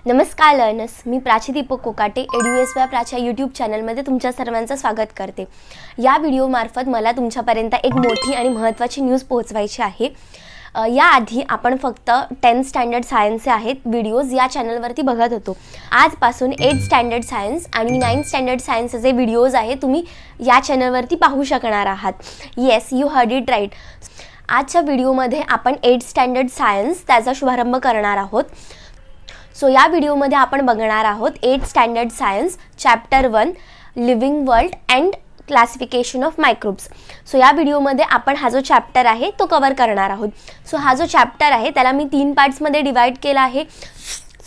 नमस्कार लर्नर्स, मी Prachi Deepak Kokate एडयूएस bye Prachi YouTube चॅनलमध्ये तुमच्या सर्वांचं स्वागत करते। या व्हिडिओमार्फत मला तुमच्यापर्यंत एक मोठी आणि महत्त्वाची न्यूज पोहोचवायची आहे। याआधी आपण फक्त 10th स्टँडर्ड सायन्सचे आहेत व्हिडिओज या चॅनलवरती बघत होतो। आजपासून 8th स्टँडर्ड सायन्स आणि 9th स्टँडर्ड सायन्सचे व्हिडिओज आहेत तुम्ही या चॅनलवरती पाहू शकणार आहात। Yes, you heard it right. आजच्या व्हिडिओमध्ये आपण 8th स्टँडर्ड सायन्स त्याचा शुभारंभ करणार आहोत। सो या व्हिडिओमध्ये आपण बघणार आहोत 8th standard science chapter 1 living world and classification of microbes. So या व्हिडिओमध्ये आपण हा जो चॅप्टर आहे तो कव्हर करणार आहोत। सो हा जो चॅप्टर आहे त्याला मी 3 पार्ट्समध्ये डिवाइड केला आहे।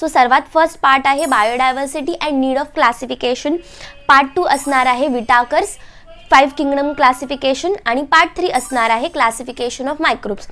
सो सर्वात फर्स्ट पार्ट आहे biodiversity and need of classification, part 2 असणार आहे विटाकर्स 5 किंगडम क्लासिफिकेशन आणि पार्ट 3 असणार आहे क्लासिफिकेशन ऑफ मायक्रोब्स।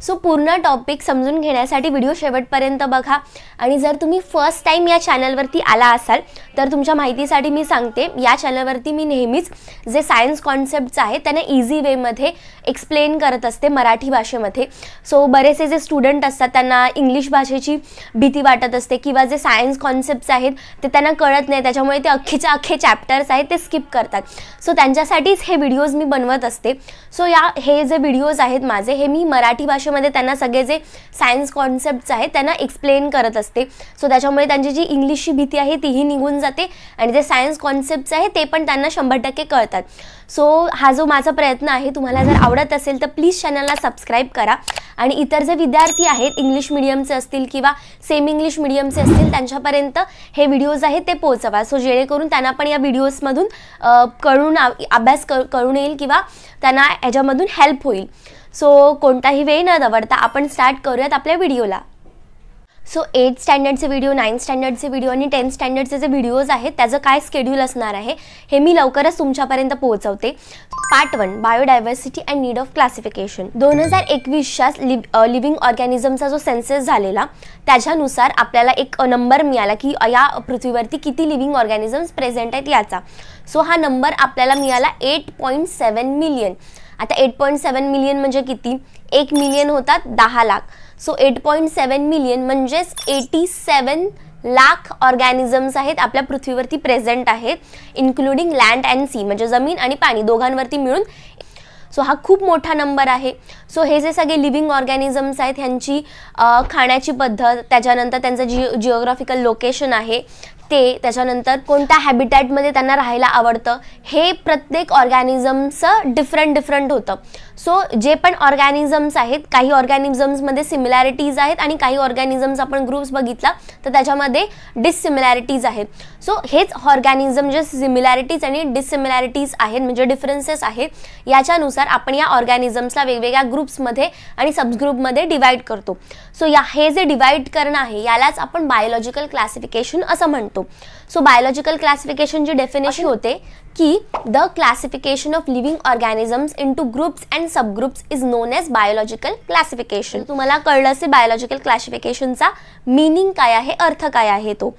सो पूर्ण टॉपिक समजून घेण्यासाठी व्हिडिओ शेवटपर्यंत बघा। आणि जर तुम्ही फर्स्ट टाइम या चॅनलवरती आला असाल तर तुमच्या माहितीसाठी मी सांगते, या चॅनलवरती मी नेहमीच जे सायन्स कॉन्सेप्ट्स आहेत त्यांना इझी वेमध्ये एक्सप्लेन करत असते मराठी भाषेमध्ये। सो बरेचसे जे स्टुडंट असतात त्यांना इंग्लिश भाषेची भीती वाटत असते किंवा जे सायन्स कॉन्सेप्ट्स आहेत ते त्यांना कळत नाही, त्याच्यामुळे ते अख्खेच्या अख्खे चॅप्टर्स आहेत ते स्किप करतात। सो त्यांच्यासाठीच हे व्हिडिओज मी बनवत असते। सो हे जे व्हिडिओज आहेत माझे हे मी मराठी भाषेमध्ये त्यांना सगळे जे सायन्स कॉन्सेप्ट्स आहेत त्यांना एक्सप्लेन करत असते। सो त्याच्यामुळे त्यांची जी इंग्लिशची भीती आहे तीही निघून जाते आणि जे सायन्स कॉन्सेप्ट्स आहेत ते पण त्यांना 100% कळतात। सो हा जो माझा प्रयत्न आहे तुम्हाला जर आवडत असेल तर प्लीज चॅनलला सबस्क्राईब करा आणि इतर जे विद्यार्थी आहेत इंग्लिश मीडियमचे असतील किंवा सेमी इंग्लिश मीडियमचे असतील त्यांच्यापर्यंत हे व्हिडिओज आहेत ते पोहोचवा। सो जेणेकरून त्यांना पण या व्हिडिओजमधून अभ्यास करून येईल किंवा त्यांना याच्यामधून हेल्प होईल। सो कोणताही वेळ न दवडता आपण स्टार्ट करूयात आपल्या व्हिडिओला। सो 8th स्टँडर्डचे व्हिडिओ, 9th स्टँडर्डचे व्हिडिओ आणि 10th स्टँडर्डचे जे व्हिडिओज आहेत त्याचं काय शेड्यूल असणार आहे हे मी लवकरच तुमच्यापर्यंत पोहोचवते। Part 1 biodiversity and need of classification. 2021च्या लिव्हिंग ऑर्गॅनिझमचा जो सेन्सस झालेला त्याच्यानुसार आपल्याला एक नंबर मिळाला की या पृथ्वीवरती किती लिव्हिंग ऑर्गॅनिझम्स प्रेझेंट आहेत याचा। सो हा नंबर आपल्याला मिळाला 8.7 मिलियन। आता 8.7 मिलियन म्हणजे किती? 1 मिलियन होतात 10 लाख। सो 8.7 मिलियन म्हणजेच 87 लाख ऑर्गॅनिझम्स आहेत आपल्या पृथ्वीवरती प्रेझेंट आहेत, इन्क्लुडिंग लँड अँड सी म्हणजे जमीन आणि पाणी दोघांवरती मिळून। सो हा खूप मोठा नंबर आहे। सो हे जे सगळे लिव्हिंग ऑर्गॅनिझम्स आहेत ह्यांची खाण्याची पद्धत, त्याच्यानंतर त्यांचं जिओग्राफिकल लोकेशन आहे ते, त्याच्यानंतर कोणत्या हॅबिटॅटमध्ये त्यांना राहायला आवडतं, हे प्रत्येक ऑर्गॅनिझमचं डिफरंट होतं। सो जे पण ऑर्गॅनिझम्स आहेत काही ऑर्गॅनिझम्समध्ये सिमिलॅरिटीज आहेत आणि काही ऑर्गॅनिझम्स आपण ग्रुप्स बघितला तर त्याच्यामध्ये डिससिमिलॅरिटीज आहेत। सो हेच ऑर्गॅनिझम जे सिमिलॅरिटीज आणि डिससिमिलॅरिटीज आहेत म्हणजे डिफरन्सेस आहेत याच्यानुसार आपण या ऑर्गॅनिझम्सला वेगवेगळ्या ग्रुप्समध्ये आणि सबग्रुपमध्ये डिवाइड करतो। सो हे जे डिवाइड करणं आहे यालाच आपण बायोलॉजिकल क्लासिफिकेशन असं म्हणतो। सो बायोलॉजिकल क्लासिफिकेशनची डेफिनेशन होते की the classification of living organisms into groups and subgroups is known as biological classification. तुम्हाला कळलं असेल बायोलॉजिकल क्लासिफिकेशनचा मीनिंग काय आहे, अर्थ काय आहे तो।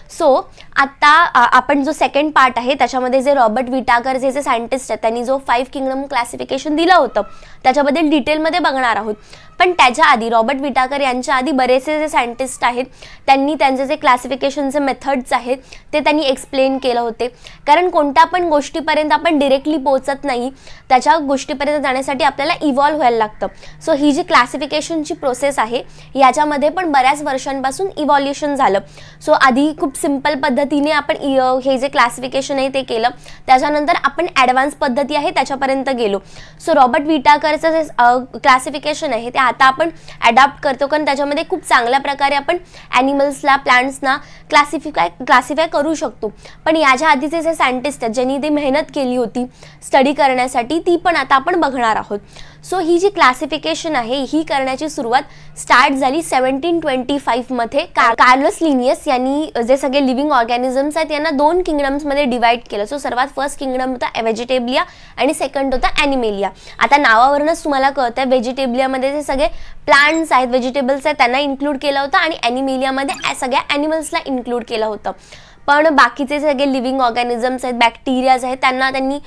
सो आता आपण जो सेकंड पार्ट आहे त्याच्यामध्ये जे रॉबर्ट विटाकर जे सायंटिस्ट आहेत त्यांनी जो 5 किंगडम क्लासिफिकेशन दिलं होतं त्याच्याबद्दल डिटेलमध्ये बघणार आहोत। पण त्याच्या आधी रॉबर्ट विटाकर यांच्या आधी बरेचसे जे सायंटिस्ट आहेत त्यांनी त्यांचे जे क्लासिफिकेशनचे मेथड्स आहेत ते त्यांनी एक्सप्लेन केलं होते। कारण कोणत्या पण गोष्टीपर्यंत आपण डायरेक्टली पोहोचत नाही, त्याच्या गोष्टीपर्यंत जाण्यासाठी आपल्याला इव्हॉल्व व्हायला लागतं। सो ही जी क्लासिफिकेशनची प्रोसेस आहे याच्यामध्ये पण बऱ्याच वर्षांपासून इव्हॉल्युशन झालं। सो आधी खूप सिंपल पद्धतीने आपण हे जे क्लासिफिकेशन आहे ते केलं, त्याच्यानंतर आपण ॲडव्हान्स पद्धती आहे त्याच्यापर्यंत गेलो। सो रॉबर्ट विटाकरचं जे क्लासिफिकेशन आहे ते आता आपण अडॉप्ट करतो कारण त्याच्यामध्ये खूप चांगल्या प्रकारे आपण ॲनिमल्सला प्लांट्सना क्लासिफाय करू शकतो। पण याच्या आधीचे जे सायंटिस्ट आहेत ज्यांनी ती मेहनत केली होती स्टडी करण्यासाठी ती पण आता आपण बघणार आहोत। सो ही जी क्लासिफिकेशन आहे ही करण्याची सुरुवात स्टार्ट झाली 1725 मध्ये। कार्लोस लिनियस यांनी जे सगळे लिव्हिंग ऑर्गॅनिझम्स आहेत यांना 2 किंगडम्समध्ये डिवाइड केलं। सो सर्वात फर्स्ट किंगडम होता व्हेजिटेबलिया आणि सेकंड होता ॲनिमेलिया। आता नावावरूनच तुम्हाला कळतं व्हेजिटेबलियामध्ये जे सगळे प्लांट्स आहेत व्हेजिटेबल्स आहेत त्यांना इन्क्लूड केलं होतं आणि ॲनिमेलियामध्ये सगळ्या ॲनिमल्सला इन्क्लूड केलं होतं। पण बाकीचे सगळे लिव्हिंग ऑर्गॅनिझम्स आहेत बॅक्टेरियाज आहेत त्यांनी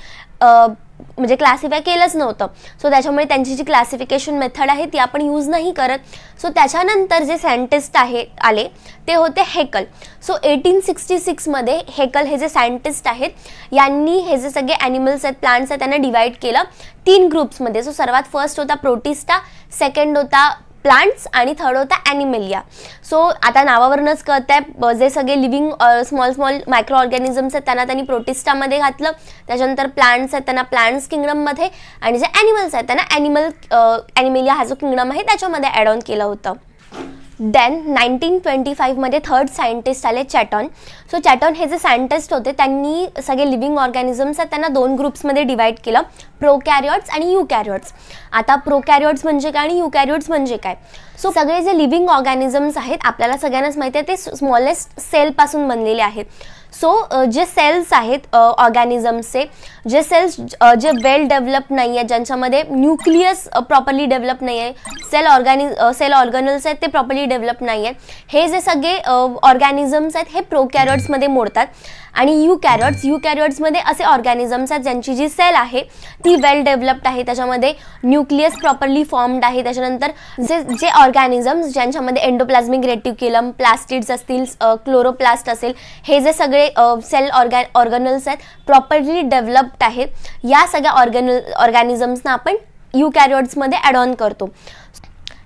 म्हणजे क्लासिफाय केलंच नव्हतं. सो त्याच्यामुळे त्यांची जी क्लासिफिकेशन मेथड आहे ती आपण यूज नाही करत. सो त्याच्यानंतर जे सायंटिस्ट आले ते होते हेकल. सो 1866 मध्ये हेकल हे जे सायंटिस्ट आहेत यांनी हे जे सगळे ॲनिमल्स आहेत, प्लांट्स आहेत, त्यांना डिवाइड केलं 3 ग्रुप्समध्ये. सो सर्वात फर्स्ट होता प्रोटिस्टा, सेकंड होता प्लांट्स आणि थर्ड होता ॲनिमेलिया. सो आता नावावरूनच कळतंय जे सगळे लिव्हिंग स्मॉल मायक्रो ऑर्गॅनिझम्स आहेत त्यांनी प्रोटिस्टामध्ये घातलं. त्याच्यानंतर प्लांट्स आहेत त्यांना प्लांट्स किंगडममध्ये, आणि जे ॲनिमल्स आहेत त्यांना ॲनिमेलिया हा जो किंगडम आहे त्याच्यामध्ये ॲड ऑन केलं होतं. देन 1925 मध्ये थर्ड सायंटिस्ट आले चॅटॉन. सो चॅटॉन हे जे सायंटिस्ट होते त्यांनी सगळे लिव्हिंग ऑर्गॅनिझम्स आहेत त्यांना 2 ग्रुप्समध्ये डिवाइड केलं, प्रोकॅरियोट्स आणि युकॅरियोट्स. आता प्रोकॅरियोट्स म्हणजे काय आणि युकॅरियोट्स म्हणजे काय? सो सगळे जे लिव्हिंग ऑर्गॅनिझम्स आहेत आपल्याला सगळ्यांनाच माहिती आहे ते स्मॉलेस्ट सेलपासून बनलेले आहेत. सो जे सेल्स आहेत ऑर्गॅनिझम्सचे, जे सेल्स जे वेल डेव्हलप नाही आहेत, ज्यांच्यामध्ये न्यूक्लियस प्रॉपरली डेव्हलप नाही आहे, सेल ऑर्गॅनल्स आहेत ते प्रॉपरली डेव्हलप नाही आहेत, हे जे सगळे ऑर्गॅनिझम्स आहेत हे प्रोकॅरियोट्समध्ये मोडतात. आणि युकॅरियोट्समध्ये असे ऑर्गॅनिझम्स आहेत ज्यांची जी सेल आहे ती वेल डेव्हलप्ड आहे, त्याच्यामध्ये न्यूक्लियस प्रॉपरली फॉर्म्ड आहे. त्याच्यानंतर जे ऑर्गॅनिझम्स ज्यांच्यामध्ये एंडोप्लाझ्मिक रेटिक्युलम, प्लास्टिड्स असतील, क्लोरोप्लास्ट असेल, हे जे सगळे सेल ऑर्गॅनल्स आहेत प्रॉपरली डेव्हलप्ड आहेत, या सगळ्या ऑर्गॅनिझम्सना आपण युकॅरियोट्समध्ये ॲड ऑन करतो.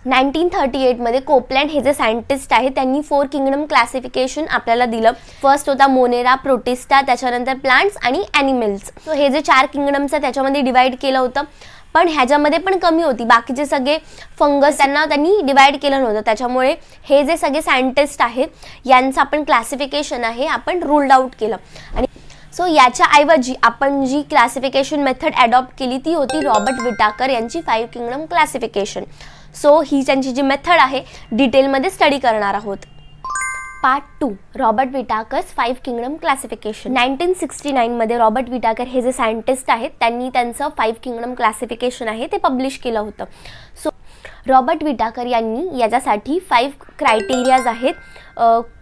1938 मध्ये कोपलँड हे जे सायंटिस्ट आहेत त्यांनी 4 किंगडम क्लासिफिकेशन आपल्याला दिलं. फर्स्ट होता मोनेरा, प्रोटिस्टा, त्याच्यानंतर प्लांट्स आणि ॲनिमल्स. सो हे जे 4 किंगडम्स आहेत त्याच्यामध्ये डिवाइड केलं होतं, पण ह्याच्यामध्ये पण कमी होती. बाकीचे सगळे फंगस त्यांनी डिवाइड केलं नव्हतं, त्याच्यामुळे हे जे सगळे सायंटिस्ट आहेत यांचं आपण क्लासिफिकेशन आहे आपण रूल्ड आउट केलं. आणि सो याच्याऐवजी आपण जी क्लासिफिकेशन मेथड ॲडॉप्ट केली ती होती रॉबर्ट विटाकर यांची 5 किंगडम क्लासिफिकेशन. सो ही त्यांची जी मेथड आहे डिटेलमध्ये स्टडी करणार आहोत. Part 2 Robert Whittaker's 5 kingdom classification. 1969 मध्ये रॉबर्ट विटाकर हे जे सायंटिस्ट आहेत त्यांनी त्यांचं 5 किंगडम क्लासिफिकेशन आहे ते पब्लिश केलं होतं. सो रॉबर्ट विटाकर यांनी याच्यासाठी 5 क्रायटेरियाज आहेत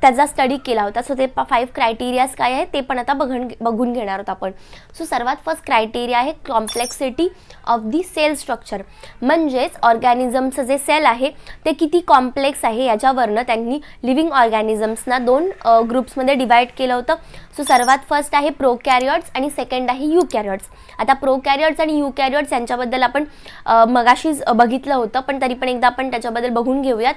त्याचा स्टडी केला होता. सो ते 5 क्रायटेरियाज काय आहेत ते पण आता बघून घेणार आहोत आपण. सो सर्वात फर्स्ट क्रायटेरिया आहे complexity of the cell structure, म्हणजेच ऑर्गॅनिझमचं जे सेल आहे ते किती कॉम्प्लेक्स आहे याच्यावरनं त्यांनी लिव्हिंग ऑर्गॅनिझम्सना 2 ग्रुप्समध्ये डिवाइड केलं होतं. सो सर्वात फर्स्ट आहे प्रोकॅरियोट्स आणि सेकंड आहे युकॅरियोट्स. आता प्रोकॅरियोट्स आणि युकॅरियोट्स यांच्याबद्दल आपण मगाशीच बघितलं होतं, पण तरी पण एकदा आपण त्याच्याबद्दल बघून घेऊयात.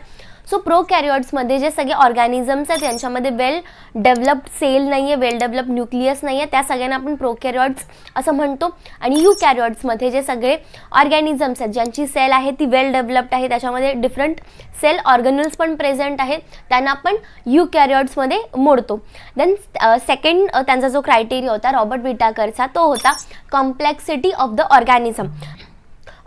सो प्रोकॅरियोट्समध्ये जे सगळे ऑर्गॅनिझम्स आहेत त्यांच्यामध्ये वेल डेव्हलप्ड सेल नाही आहे, वेल डेव्हलप न्यूक्लियस नाही आहे, त्या सगळ्यांना आपण प्रोकॅरियोट्स असं म्हणतो. आणि युकॅरियोट्समध्ये जे सगळे ऑर्गॅनिझम्स आहेत ज्यांची सेल आहे ती वेल डेव्हलप्ड आहे, त्याच्यामध्ये डिफरंट सेल ऑर्गनल्स पण प्रेझेंट आहेत, त्यांना आपण युकॅरियोट्समध्ये मोडतो. देन सेकंड त्यांचा जो क्रायटेरिया होता रॉबर्ट विटाकरचा तो होता complexity of the organism.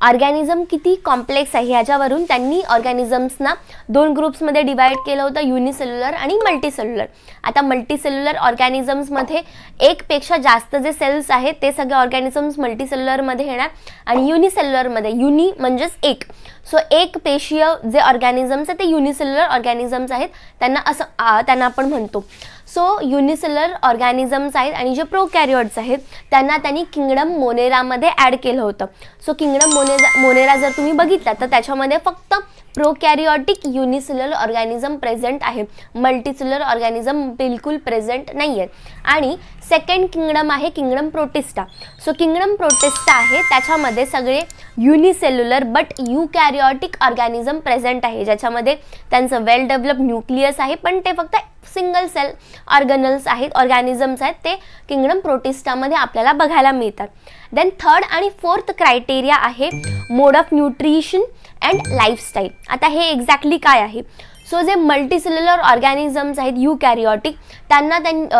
Organism किती कॉम्प्लेक्स आहे ह्याच्यावरून त्यांनी ऑर्गॅनिझम्सना 2 ग्रुप्समध्ये डिवाइड केलं होतं, युनिसेल्युलर आणि मल्टीसेल्युलर. आता मल्टीसेल्युलर ऑर्गॅनिझम्समध्ये एकपेक्षा जास्त जे सेल्स आहेत ते सगळे ऑर्गॅनिझम्स मल्टीसेल्युलरमध्ये येणार, आणि युनिसेल्युलरमध्ये युनि म्हणजेच एक. सो एक पेशीय जे ऑर्गॅनिझम्स आहेत ते युनिसेल्युलर ऑर्गॅनिझम्स आहेत, त्यांना आपण म्हणतो. सो युनिसेल्युलर ऑर्गॅनिझम्स आहेत आणि जे प्रोकॅरियोट्स आहेत त्यांनी किंगडम मोनेरामध्ये ॲड केलं होतं. सो किंगडम मोनेरा जर तुम्ही बघितला तर त्याच्यामध्ये फक्त प्रोकॅरियोटिक युनिसेल्युलर ऑर्गॅनिझम प्रेझेंट आहे, मल्टीसेल्युलर ऑर्गॅनिझम बिलकुल प्रेझेंट नाही आहे. आणि सेकंड किंगडम आहे kingdom protista. So kingdom protista आहे त्याच्यामध्ये सगळे युनिसेल्युलर बट युकॅरियोटिक ऑर्गॅनिझम प्रेझेंट आहे, ज्याच्यामध्ये त्यांचं वेल डेव्हलप न्यूक्लियस आहे पण ते फक्त सिंगल सेल ऑर्गनल्स आहेत, ऑर्गॅनिझम्स आहेत, ते किंगडम प्रोटिस्टामध्ये आपल्याला बघायला मिळतात. देन थर्ड आणि फोर्थ क्रायटेरिया आहे मोड ऑफ न्यूट्रिशन अँड लाईफस्टाईल. आता हे एक्झॅक्टली काय आहे? सो जे मल्टीसेल्युलर ऑर्गॅनिझम्स आहेत युकॅरियोटिक त्यांना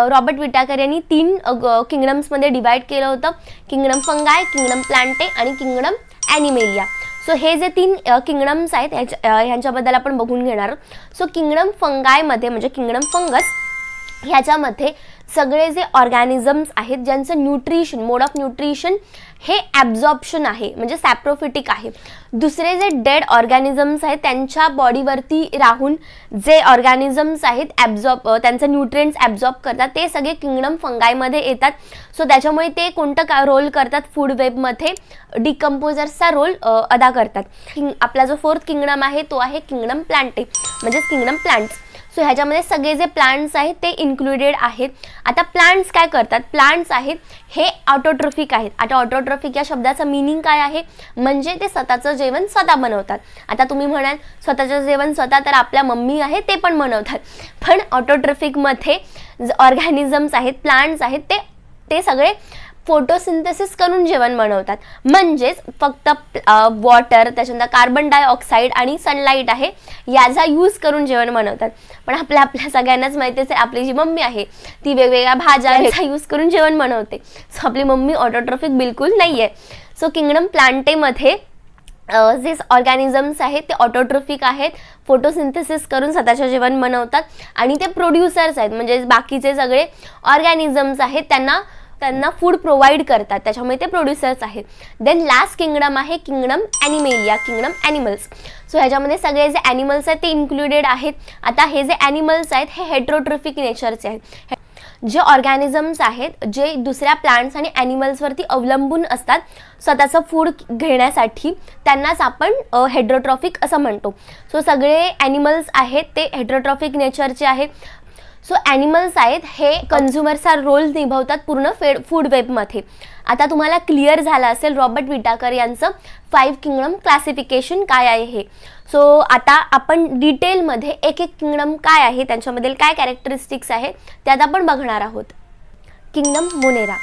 रॉबर्ट विटाकर यांनी 3 किंगडम्समध्ये डिवाइड केलं होतं, किंगडम फंगाय, किंगडम प्लांटे आणि किंगडम ॲनिमेलिया. सो हे जे 3 किंगडम्स आहेत ह्यांच्याबद्दल आपण बघून घेणार आहोत. सो किंगडम फंगायमध्ये म्हणजे किंगडम फंगस ह्याच्यामध्ये सगळे जे ऑर्गॅनिझम्स आहेत ज्यांचं न्यूट्रिशन, मोड ऑफ न्यूट्रिशन हे ॲब्झॉर्प्शन आहे, म्हणजे सॅप्रोफिटिक आहे. दुसरे जे डेड ऑर्गॅनिझम्स आहेत त्यांच्या बॉडीवरती राहून जे ऑर्गॅनिझम्स आहेत त्यांचं न्यूट्रिएंट्स ॲब्झॉर्ब करतात, ते सगळे किंगडम फंगायमध्ये येतात. सो त्याच्यामुळे ते कोणतं रोल करतात, फूड वेबमध्ये डिकम्पोजर्सचा रोल अदा करतात. आपला जो 4th किंगडम आहे तो आहे किंगडम प्लांटे, म्हणजेच किंगडम प्लांट्स. सो ह्याच्यामध्ये सगळे जे प्लांट्स आहेत ते इन्क्लुडेड आहेत. आता प्लांट्स काय करतात, प्लांट्स आहेत हे ऑटोट्रॉफिक आहेत. आता ऑटोट्रॉफिक या शब्दाचं मीनिंग काय आहे, म्हणजे ते स्वतःचं जेवण स्वतः बनवतात. आता तुम्ही म्हणाल स्वतःचं जेवण स्वतः, तर आपल्या मम्मी आहे ते पण बनवतात, पण ऑटोट्रॉफिकमध्ये ऑर्गॅनिझम्स आहेत, प्लांट्स आहेत ते सगळे फोटोसिंथेसिस करून जेवण बनवतात. म्हणजेच फक्त वॉटर, त्याच्यानंतर कार्बन डायऑक्साईड आणि सनलाईट आहे याचा यूज करून जेवण बनवतात. पण आपल्या सगळ्यांनाच माहितीच आहे आपली जी मम्मी आहे ती वेगवेगळ्या भाज्यांचा यूज करून जेवण बनवते. सो आपली मम्मी ऑटोट्रॉफिक बिलकुल नाही आहे. सो किंगडम प्लांटेमध्ये जे ऑर्गॅनिझम्स आहेत ते ऑटोट्रॉफिक आहेत, फोटोसिंथेसिस करून स्वतःचं जेवण बनवतात आणि ते प्रोड्युसर्स आहेत, म्हणजे बाकीचे सगळे ऑर्गॅनिझम्स आहेत त्यांना फूड प्रोव्हाइड करतात, त्याच्यामुळे ते प्रोड्युसर्स आहेत. देन लास्ट किंगडम आहे kingdom Animalia, kingdom animals. So ह्याच्यामध्ये सगळे जे ॲनिमल्स आहेत ते इन्क्लुडेड आहेत. आता हे जे ॲनिमल्स आहेत हे हेट्रोट्रॉफिक नेचरचे आहेत. जे ऑर्गॅनिझम्स आहेत जे दुसऱ्या प्लांट्स आणि ॲनिमल्सवरती अवलंबून असतात स्वतःचं फूड घेण्यासाठी, त्यांनाच आपण हेट्रोट्रॉफिक असं म्हणतो. सो सगळे ॲनिमल्स आहेत ते हेट्रोट्रॉफिक नेचरचे आहेत. सो ॲनिमल्स आहेत हे कन्झ्युमरचा रोल निभावतात पूर्ण फूड वेबमध्ये. आता तुम्हाला क्लिअर झालं असेल रॉबर्ट विटाकर यांचं 5 किंगडम क्लासिफिकेशन काय आहे हे. सो आता आपण डिटेलमध्ये एक किंगडम काय आहे, त्यांच्यामधील काय कॅरेक्टरिस्टिक्स आहेत त्यात आपण बघणार आहोत. Kingdom Monera.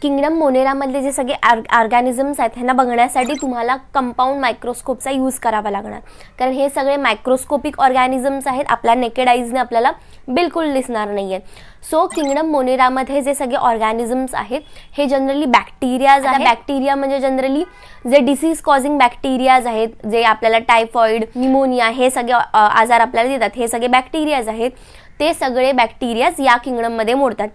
किंगडम मोनेरामधले जे सगळे ऑर्गॅनिझम्स आहेत ह्यांना बघण्यासाठी तुम्हाला कंपाऊंड मायक्रोस्कोपचा यूज करावा लागणार, कारण हे सगळे मायक्रोस्कोपिक ऑर्गॅनिझम्स आहेत, आपल्या नेकेड आईजने आपल्याला बिलकुल दिसणार नाही आहेत. सो किंगडम मोनेरामध्ये जे सगळे ऑर्गॅनिझम्स आहेत हे जनरली बॅक्टेरियाज आहेत. बॅक्टेरिया म्हणजे जनरली जे डिसीज कॉझिंग बॅक्टेरियाज आहेत, जे आपल्याला टायफॉइड, निमोनिया हे सगळे आजार आपल्याला देतात, हे सगळे बॅक्टेरियाज आहेत. ते सगळे बॅक्टेरियाज या किंगडममध्ये मोडतात.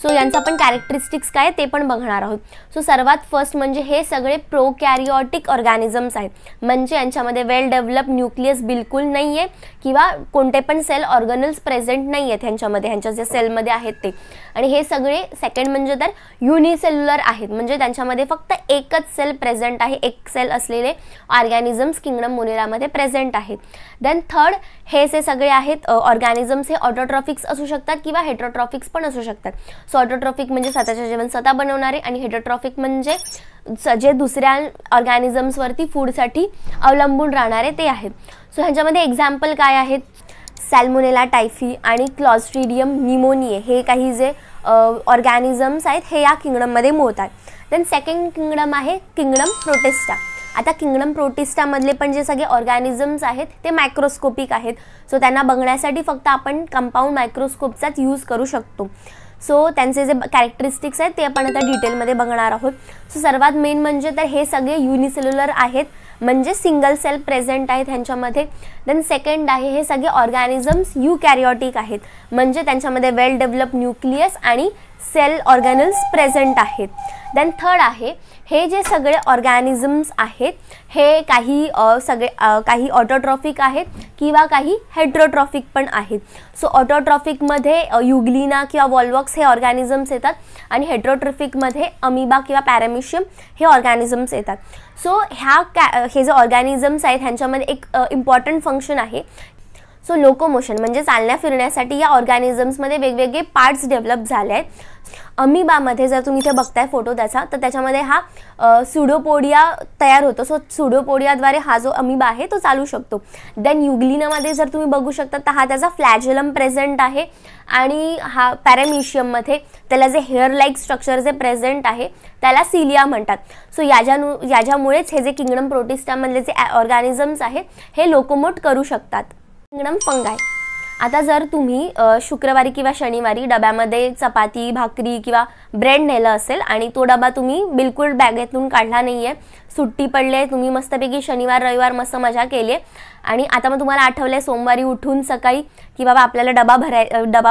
सो यांचं आपण कॅरेक्टरिस्टिक्स काय ते पण बघणार आहोत. सो सर्वात फर्स्ट म्हणजे हे सगळे प्रोकॅरियोटिक ऑर्गॅनिझम्स आहेत, म्हणजे यांच्यामध्ये वेल डेव्हलप न्यूक्लियस बिलकुल नाही आहे किंवा कोणते पण सेल ऑर्गनल्स प्रेझेंट नाही आहेत ह्यांच्या जे सेलमध्ये आहेत ते. आणि हे सगळे सेकंड म्हणजे तर युनिसेल्युलर आहेत, म्हणजे त्यांच्यामध्ये फक्त एकच सेल प्रेझेंट आहे, एक सेल असलेले ऑर्गॅनिझम्स किंगडम मोनेरामध्ये प्रेझेंट आहेत. देन थर्ड हे जे सगळे आहेत ऑर्गॅनिझम्स हे ऑटोट्रॉफिक्स असू शकतात किंवा हेट्रोट्रॉफिक्स पण असू शकतात. सो ऑटोट्रॉफिक म्हणजे स्वतःचे जेवण स्वतः बनवणारे आणि हेट्रोट्रॉफिक म्हणजे जे दुसऱ्या ऑर्गॅनिझम्सवरती फूडसाठी अवलंबून राहणारे ते आहेत. सो ह्याच्यामध्ये एक्झाम्पल काय आहेत, सॅल्मोनेला टायफी आणि क्लॉस्ट्रिडियम निमोनिये हे काही जे ऑर्गॅनिझम्स आहेत हे या किंगडममध्ये मोडतात. देन सेकंड किंगडम आहे किंगडम प्रोटिस्टा. आता किंगडम प्रोटिस्टामधले पण जे सगळे ऑर्गॅनिझम्स आहेत ते मायक्रोस्कोपिक आहेत. सो त्यांना बघण्यासाठी फक्त आपण कंपाऊंड मायक्रोस्कोपचाच यूज करू शकतो. सो त्यांचे जे कॅरेक्टरिस्टिक्स आहेत ते आपण आता डिटेलमध्ये बघणार आहोत. सो सर्वात मेन म्हणजे तर हे सगळे युनिसेल्युलर आहेत, म्हणजे सिंगल सेल प्रेझेंट आहेत ह्यांच्यामध्ये. देन सेकंड आहे हे सगळे ऑर्गॅनिझम्स युकॅरियोटिक आहेत, म्हणजे त्यांच्यामध्ये वेल डेव्हलप न्यूक्लियस आणि सेल ऑर्गॅनल्स प्रेझेंट आहेत. देन थर्ड आहे हे जे सगळे ऑर्गॅनिझम्स आहेत हे काही ऑटोट्रॉफिक आहेत किंवा काही हेट्रोट्रॉफिक पण आहेत. सो ऑटोट्रॉफिकमध्ये युग्लिना किंवा वॉल्वॉक्स हे ऑर्गॅनिझम्स येतात आणि हेट्रोट्रॉफिकमध्ये अमिबा किंवा पॅरामिशियम हे ऑर्गॅनिझम्स येतात. सो हे जे ऑर्गॅनिझम्स आहेत ह्यांच्यामध्ये एक इम्पॉर्टंट फंक्शन आहे. सो लोकोमोशन म्हणजे चालण्या फिरण्यासाठी या ऑर्गॅनिझम्समध्ये वेगवेगळे पार्ट्स डेव्हलप झाले आहेत. अमिबामध्ये जर तुम्ही इथे बघताय फोटो त्याचा, तर त्याच्यामध्ये हा सुडोपोडिया तयार होतो. सो सुडोपोडियाद्वारे हा जो अमिबा आहे तो चालू शकतो. देन युग्लिनामध्ये जर तुम्ही बघू शकता तर हा त्याचा फ्लॅजेलम प्रेझेंट आहे आणि हा पॅरामिशियममध्ये त्याला जे हेअर लाईक स्ट्रक्चर जे प्रेझेंट आहे त्याला सिलिया म्हणतात. सो याच्यामुळेच हे जे किंगडम प्रोटिस्टामधले जे ऑर्गॅनिझम्स आहेत हे लोकोमोट करू शकतात. किंगडम फंगाय. आता जर तुम्ही शुक्रवारी किंवा शनिवारी डब्यामध्ये चपाती भाकरी किंवा ब्रेड नेलं असेल आणि तो डबा तुम्ही बिलकुल बॅगेतून काढला नाही आहे, सुट्टी पडली आहे, तुम्ही मस्तपैकी शनिवार रविवार मस्त मजा केली आहे आणि आता मग तुम्हाला आठवलं आहे सोमवारी उठून सकाळी की बाबा आपल्याला डबा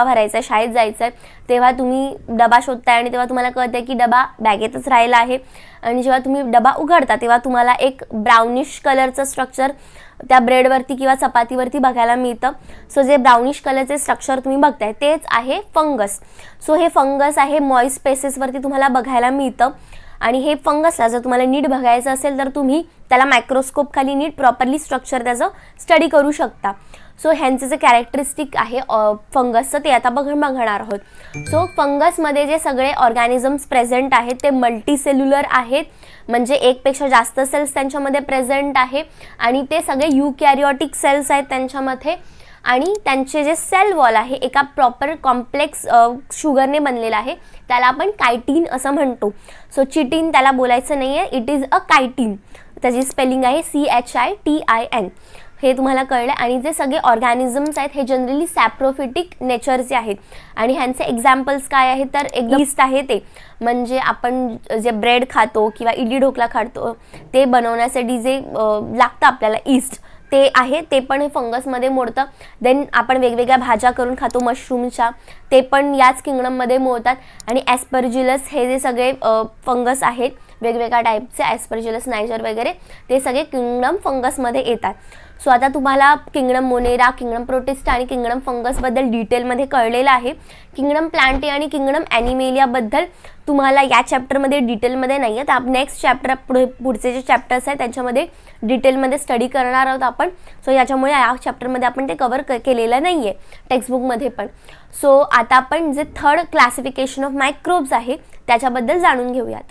भरायचा आहे, शाळेत जायचं आहे, तेव्हा तुम्ही डबा शोधताय आणि तेव्हा तुम्हाला कळतं आहे की डबा बॅगेतच राहिला आहे आणि जेव्हा तुम्ही डबा उघडता तेव्हा तुम्हाला एक ब्राउनिश कलरचं स्ट्रक्चर त्या ब्रेडवरती किंवा चपातीवरती बघायला मिळतं. सो जे ब्राउनिश कलरचे स्ट्रक्चर तुम्ही बघताय तेच आहे फंगस. सो हे फंगस आहे मॉइस्ट स्पेसेसवरती तुम्हाला बघायला मिळतं आणि हे फंगसला जर तुम्हाला नीट बघायचं असेल तर तुम्ही त्याला मायक्रोस्कोप खाली नीट प्रॉपरली स्ट्रक्चर त्याचं स्टडी करू शकता. सो ह्यांचं जे कॅरेक्टरिस्टिक आहे फंगसचं ते आता बघणार आहोत. सो फंगसमध्ये जे सगळे ऑर्गॅनिझम्स प्रेझेंट आहेत ते मल्टीसेल्युलर आहेत, म्हणजे एकपेक्षा जास्त सेल्स त्यांच्यामध्ये प्रेझेंट आहे आणि ते सगळे युकॅरियोटिक सेल्स आहेत त्यांच्यामध्ये आणि त्यांचे जे सेल वॉल आहे एका प्रॉपर कॉम्प्लेक्स शुगरने बनलेला आहे, त्याला आपण कायटीन असं म्हणतो. सो चिटीन त्याला बोलायचं नाही आहे, इट इज अ कायटीन. त्याची स्पेलिंग आहे CHITIN. हे तुम्हाला कळलं. आणि जे सगळे ऑर्गॅनिझम्स आहेत हे जनरली सॅप्रोफिटिक नेचरचे आहेत आणि ह्यांचे एक्झाम्पल्स काय आहेत तर एक ईस्ट आहे ते, म्हणजे आपण जे ब्रेड खातो किंवा इडली ढोकळा खातो ते बनवण्यासाठी जे लागतं आपल्याला ईस्ट ते आहे, ते पण हे फंगसमध्ये मोडतं. देन आपण वेगवेगळ्या भाज्या करून खातो मशरूमच्या, ते पण याच किंगडममध्ये मोडतात. आणि ॲस्परजिलस हे जे सगळे फंगस आहेत वेगवेगळ्या टाईपचे, ॲस्परजिलस नायजर वगैरे, ते सगळे किंगडम फंगसमध्ये येतात. सो आता तुम्हाला किंगडम मोनेरा, किंगडम प्रोटिस्टा आणि किंगडम फंगसबद्दल डिटेलमध्ये कळलेलं आहे. किंगडम प्लांटे आणि किंगडम ॲनिमेलियाबद्दल तुम्हाला या चॅप्टरमध्ये डिटेलमध्ये नाही आहे, तर आपण नेक्स्ट चॅप्टर पुढचे जे चॅप्टर्स आहेत त्यांच्यामध्ये डिटेलमध्ये स्टडी करणार आहोत आपण. सो याच्यामुळे या चॅप्टरमध्ये आपण ते कवर केलेलं नाही आहे टेक्स्टबुकमध्ये पण. सो आता आपण जे थर्ड क्लासिफिकेशन ऑफ मायक्रोब्स आहे त्याच्याबद्दल जाणून घेऊयात.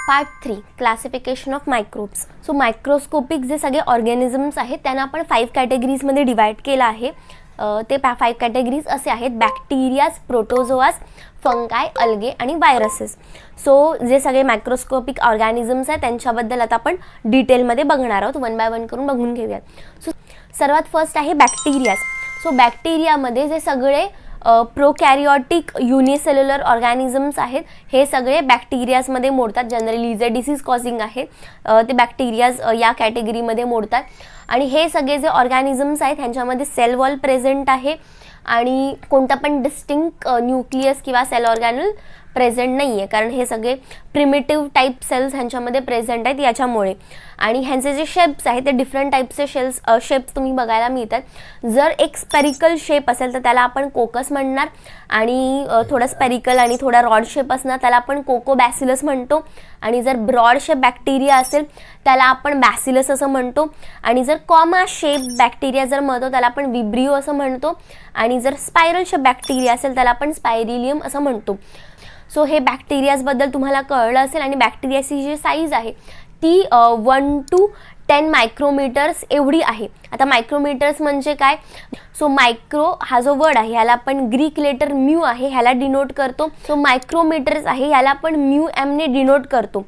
Part 3 classification of microbes. So microscopic जे सगळे ऑर्गॅनिझम्स आहेत त्यांना आपण 5 कॅटेगरीजमध्ये डिवाइड केलं आहे. ते 5 कॅटेगरीज असे आहेत: बॅक्टेरियाज, प्रोटोझोआज, फंगाय, अल्गे आणि व्हायरसेस. सो जे सगळे मायक्रोस्कोपिक ऑर्गॅनिझम्स आहेत त्यांच्याबद्दल आता आपण डिटेलमध्ये बघणार आहोत, वन बाय वन करून बघून घेऊयात. सो सर्वात फर्स्ट आहे बॅक्टेरियाज. सो बॅक्टेरियामध्ये जे सगळे प्रोकॅरियोटिक युनिसेल्युलर ऑर्गॅनिझम्स आहेत हे सगळे बॅक्टेरियाजमध्ये मोडतात. जनरली जे डिसीज कॉझिंग आहेत ते बॅक्टेरियाज या कॅटेगरीमध्ये मोडतात. आणि हे सगळे जे ऑर्गॅनिझम्स आहेत ह्यांच्यामध्ये सेल वॉल प्रेझेंट आहे आणि कोणता पण डिस्टिंक्ट न्यूक्लियस किंवा सेल ऑर्गॅनल प्रेझेंट नाही आहे, कारण हे सगळे प्रिमिटिव्ह टाईप सेल्स ह्यांच्यामध्ये प्रेझेंट आहेत याच्यामुळे. आणि ह्यांचे जे शेप्स आहेत ते डिफरंट टाईपचे शेप्स तुम्ही बघायला मिळतात. जर एक स्पेरिकल शेप असेल तर त्याला आपण कोकस म्हणणार आणि थोडा स्पेरिकल आणि थोडा रॉड शेप असणार त्याला आपण कोकोबॅसिलस म्हणतो. आणि जर ब्रॉड शेप बॅक्टेरिया असेल त्याला आपण बॅसिलस असं म्हणतो. आणि जर कॉमा शेप बॅक्टेरिया जर म्हणतो त्याला आपण विब्रिओ असं म्हणतो. आणि जर स्पायरल शेप बॅक्टेरिया असेल त्याला आपण स्पायरिलियम असं म्हणतो. सो हे बॅक्टेरियाजबद्दल तुम्हाला कळलं असेल. आणि बॅक्टेरियाची जी साईज आहे ती 1 to 10 मायक्रोमीटर्स एवढी आहे. आता मायक्रोमीटर्स म्हणजे काय? सो मायक्रो हा जो वर्ड आहे ह्याला आपण ग्रीक लेटर म्यू आहे ह्याला डिनोट करतो. सो मायक्रोमीटर्स आहे ह्याला आपण म्यू एमने डिनोट करतो.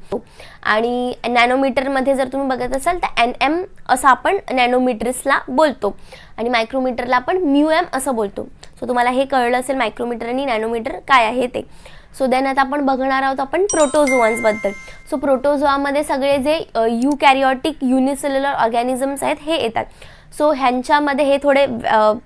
आणि नॅनोमीटरमध्ये जर तुम्ही बघत असाल तर NM असं आपण नॅनोमीटर्सला बोलतो आणि मायक्रोमीटरला आपण म्यू एम असं बोलतो. सो तुम्हाला हे कळलं असेल मायक्रोमीटर आणि नॅनोमीटर काय आहे ते. सो देन आता आपण बघणार आहोत आपण प्रोटोझोआंसबद्दल. सो प्रोटोझोआमध्ये सगळे जे युकॅरियोटिक युनिसेल्युलर ऑर्गॅनिझम्स आहेत हे येतात. सो ह्यांच्यामध्ये हे थोडे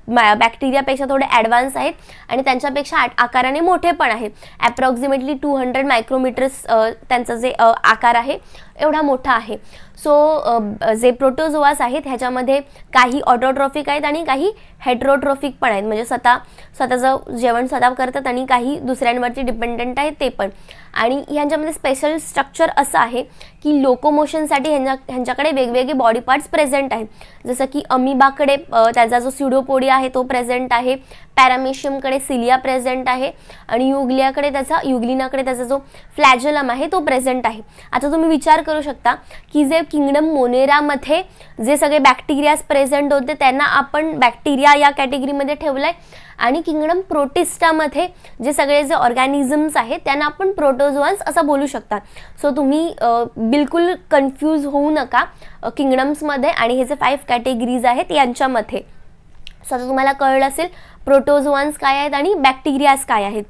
बॅक्टेरियापेक्षा थोडे ॲडव्हान्स आहेत आणि त्यांच्यापेक्षा आकाराने मोठे पण आहेत. ॲप्रॉक्सिमेटली 200 मायक्रोमीटर्स त्यांचं जे आकार आहे एवढा मोठा आहे. सो जे प्रोटोझोआस आहेत ह्याच्यामध्ये काही ऑटोट्रॉफिक आहेत आणि काही हेट्रोट्रॉफिक पण आहेत, म्हणजे स्वतःचं जेवण स्वतः करतात आणि काही दुसऱ्यांवरती डिपेंडंट आहेत ते पण. आणि ह्यांच्यामध्ये स्पेशल स्ट्रक्चर असं आहे की लोकोमोशनसाठी ह्यांच्याकडे वेगवेगळे बॉडी पार्ट्स प्रेझेंट आहेत. जसं की अमिबाकडे त्याचा जो स्युडोपोडिया आहे तो प्रेझेंट आहे, पॅरामेशियमकडे सिलिया प्रेझेंट आहे आणि युग्लिनाकडे त्याचा जो फ्लॅजलम आहे तो प्रेझेंट आहे. आता तुम्ही विचार करू शकता की जे किंगडम मोनेरामध्ये जे सगळे बॅक्टेरियाज प्रेझेंट होते त्यांना आपण बॅक्टेरिया या कॅटेगरीमध्ये ठेवलंय आणि किंगडम प्रोटिस्टामध्ये जे सगळे जे ऑर्गॅनिझम्स आहेत त्यांना आपण प्रोटोझोआन्स असं बोलू शकता. सो तुम्ही बिलकुल कन्फ्यूज होऊ नका किंगडम्समध्ये आणि हे जे 5 कॅटेगरीज आहेत यांच्यामध्ये. सो आता तुम्हाला कळलं असेल प्रोटोझोआन्स काय आहेत आणि बॅक्टेरियाज काय आहेत.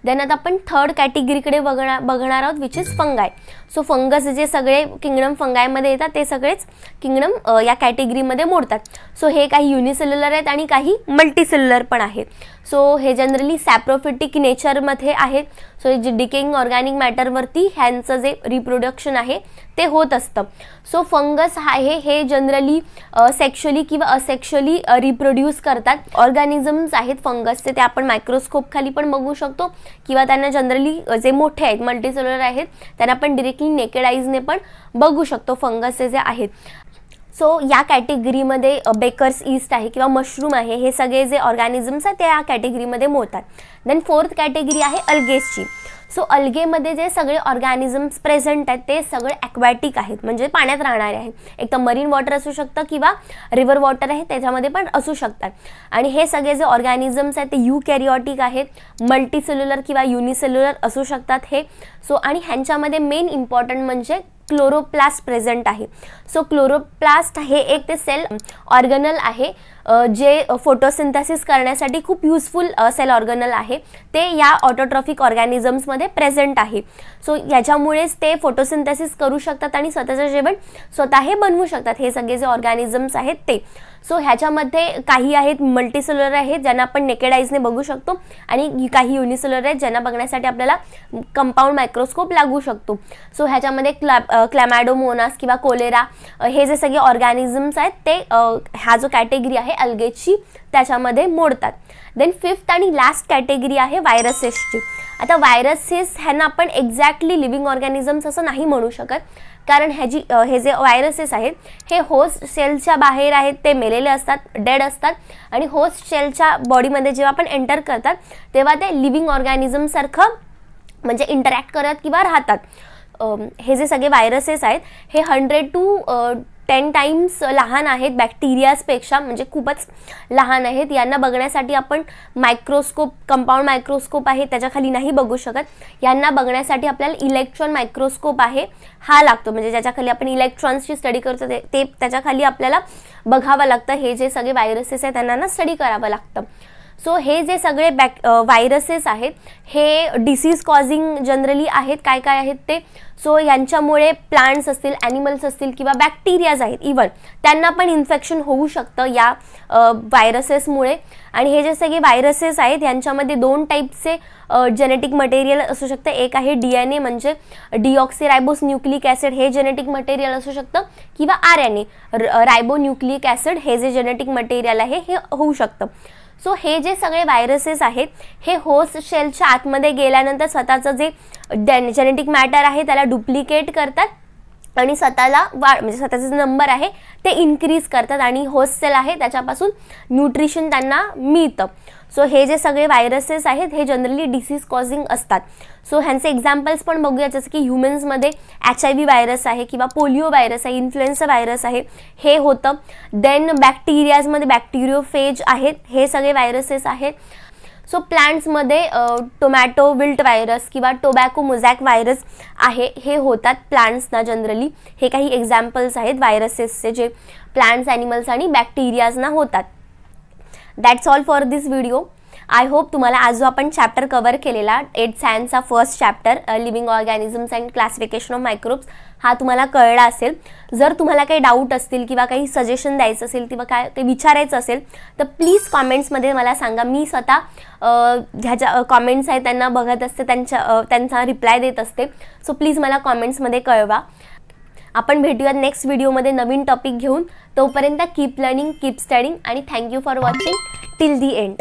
देन आता आपण थर्ड कॅटेगरीकडे बघणार आहोत विच इज फंगाय. सो फंगस जे सगळे किंगडम फंगायमध्ये येतात ते सगळेच किंगडम या कॅटेगरीमध्ये मोडतात. सो हे काही युनिसेल्युलर आहेत आणि काही मल्टीसेल्युलर पण आहेत. सो हे जनरली सॅप्रोफिटिक नेचरमध्ये आहेत. सो जे डिकेइंग ऑर्गॅनिक मॅटरवरती ह्यांचं जे रिप्रोडक्शन आहे ते होत असतं. सो फंगस आहे हे जनरली सेक्शुअली किंवा असेक्शुअली रिप्रोड्यूस करतात. ऑर्गॅनिझम्स आहेत फंगसचे ते आपण मायक्रोस्कोप खाली पण बघू शकतो किंवा त्यांना जनरली जे मोठे आहेत मल्टीसेल्युलर आहेत त्यांना आपण डिरेक्टली नेकेड आईजने पण बघू शकतो फंगसचे जे आहेत. सो या कॅटेगरीमध्ये बेकर्स ईस्ट आहे किंवा मशरूम आहे हे सगळे जे ऑर्गॅनिझम्स आहेत ते या कॅटेगरीमध्ये मोडतात. देन फोर्थ कॅटेगरी आहे अल्गेसची. सो अल्गेमध्ये जे सगळे ऑर्गॅनिझम्स प्रेझेंट आहेत ते सगळे ॲक्वॅटिक आहेत म्हणजे पाण्यात राहणारे आहेत. एक तर मरीन वॉटर असू शकतं किंवा रिव्हर वॉटर आहे त्याच्यामध्ये पण असू शकतात. आणि हे सगळे जे ऑर्गॅनिझम्स आहेत ते युकॅरिओटिक आहेत, मल्टीसेल्युलर किंवा युनिसेल्युलर असू शकतात हे. सो आणि ह्यांच्यामध्ये मेन इम्पॉर्टंट म्हणजे क्लोरोप्लास्ट प्रेझेंट आहे. सो क्लोरोप्लास्ट हे एक ते सेल ऑर्गनल आहे जे फोटोसिंथेसिस करण्यासाठी खूप युजफुल सेल ऑर्गनल आहे. ते या ऑटोट्रॉफिक ऑर्गॅनिझम्समध्ये प्रेझेंट आहे. सो याच्यामुळेच ते फोटोसिंथेसिस करू शकतात आणि स्वतःचं जेवण स्वतः बनवू शकतात हे सगळे जे ऑर्गॅनिझम्स आहेत ते. सो ह्याच्यामध्ये काही आहेत मल्टीसेल्युलर आहेत ज्यांना आपण नेकेड आईजने बघू शकतो आणि काही युनिसेल्युलर आहेत ज्यांना बघण्यासाठी आपल्याला कंपाऊंड मायक्रोस्कोप लागू शकतो. सो ह्याच्यामध्ये क्लॅमॅडोमोनास किंवा कोलेरा हे जे सगळे ऑर्गॅनिझम्स आहेत ते हा जो कॅटेगरी आहे अल्गेची त्याच्यामध्ये मोडतात. देन फिफ्थ आणि लास्ट कॅटेगरी आहे व्हायरसेसची. आता व्हायरसेस ह्यांना आपण एक्झॅक्टली लिव्हिंग ऑर्गॅनिझम्स असं नाही म्हणू शकत कारण हे जे व्हायरसेस आहेत हे होस्ट सेलच्या बाहेर आहेत ते मेलेले असतात, डेड असतात आणि होस्ट सेलच्या बॉडीमध्ये जेव्हा आपण एंटर करतात तेव्हा ते लिव्हिंग ऑर्गॅनिझमसारखं म्हणजे इंटरॅक्ट करत किंवा राहतात. हे जे सगळे व्हायरसेस आहेत हे 100 to 10 टाइम्स लहान आहेत बॅक्टेरियाजपेक्षा म्हणजे खूपच लहान आहेत. यांना बघण्यासाठी आपण मायक्रोस्कोप कंपाऊंड मायक्रोस्कोप आहे त्याच्याखाली नाही बघू शकत. यांना बघण्यासाठी आपल्याला इलेक्ट्रॉन मायक्रोस्कोप आहे हा लागतो म्हणजे ज्याच्याखाली आपण इलेक्ट्रॉन्सची स्टडी करतो ते त्याच्याखाली आपल्याला बघावं लागतं. हे जे सगळे व्हायरसेस आहेत त्यांना स्टडी करावं लागतं. सो हे जे सगळे व्हायरसेस आहेत हे डिसीज कॉझिंग जनरली आहेत. काय काय आहेत ते सो यांच्यामुळे प्लांट्स असतील, ॲनिमल्स असतील किंवा बॅक्टेरियाज आहेत इवन त्यांना पण इन्फेक्शन होऊ शकतं या व्हायरसेसमुळे. आणि हे जे सगळे व्हायरसेस आहेत यांच्यामध्ये 2 टाईपचे जेनेटिक मटेरियल असू शकतं. एक आहे DNA म्हणजे डिऑक्सिरायबोस न्यूक्लिक ॲसिड हे जेनेटिक मटेरियल असू शकतं किंवा RNA रायबो न्यूक्लिक ॲसिड हे जे जेनेटिक मटेरियल आहे हे होऊ शकतं. सो हे जे सगळे व्हायरसेस आहेत हे होस्ट सेलच्या आतमध्ये गेल्यानंतर स्वतःचं जे जेनेटिक मॅटर आहे त्याला डुप्लिकेट करतात आणि स्वतःला म्हणजे स्वतःचा जो नंबर आहे ते इन्क्रीज करतात आणि होस्ट सेल आहे त्याच्यापासून न्यूट्रिशन त्यांना मिळतं. सो हे जे सगळे व्हायरसेस आहेत हे जनरली डिसीज कॉझिंग असतात. सो ह्यांचे एक्झाम्पल्स पण बघूया जसं की ह्युमन्समध्ये HIV व्हायरस आहे किंवा पोलिओ व्हायरस आहे, इन्फ्लुएन्झा व्हायरस आहे हे होतं. देन बॅक्टेरियाजमध्ये बॅक्टेरियोफेज आहेत हे सगळे व्हायरसेस आहेत. सो प्लांट्समध्ये टोमॅटो विल्ट व्हायरस किंवा टोबॅको मोझॅक व्हायरस आहे हे होतात प्लांट्सना जनरली. हे काही एक्झाम्पल्स आहेत व्हायरसेसचे जे प्लांट्स, ॲनिमल्स आणि बॅक्टेरियाजना होतात. That's all for this video. I hope तुम्हाला आज जो आपण चॅप्टर कव्हर केलेला 8th सायन्सचा first chapter living organisms and classification of microbes हा तुम्हाला कळला असेल. जर तुम्हाला काही डाऊट असतील किंवा काही सजेशन द्यायचं असेल किंवा काय काही विचारायचं असेल तर प्लीज कॉमेंट्समध्ये मला सांगा. मी स्वतः ह्याच्या कॉमेंट्स आहेत त्यांना बघत असते, त्यांचा रिप्लाय देत असते. सो प्लीज मला कॉमेंट्समध्ये कळवा. आपण भेटूयात नेक्स्ट व्हिडिओमध्ये नवीन टॉपिक घेऊन. तोपर्यंत कीप लर्निंग, कीप स्टडिंग आणि thank you for watching till the end.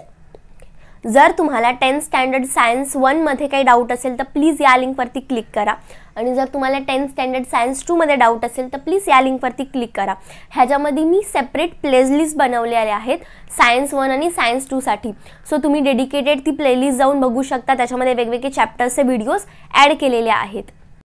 जर तुम्हाला 10th स्टँडर्ड सायन्स 1 मध्ये काही डाऊट असेल तर प्लीज या लिंकवरती क्लिक करा आणि जर तुम्हाला 10th स्टँडर्ड सायन्स 2 मध्ये डाऊट असेल तर प्लीज या लिंकवरती क्लिक करा. ह्याच्यामध्ये मी सेपरेट प्लेलिस्ट बनवलेले आहेत सायन्स 1 आणि सायन्स 2 साठी. सो तुम्ही डेडिकेटेड ती प्लेलिस्ट जाऊन बघू शकता. त्याच्यामध्ये वेगवेगळे चॅप्टर्सचे व्हिडिओज ॲड केलेले आहेत.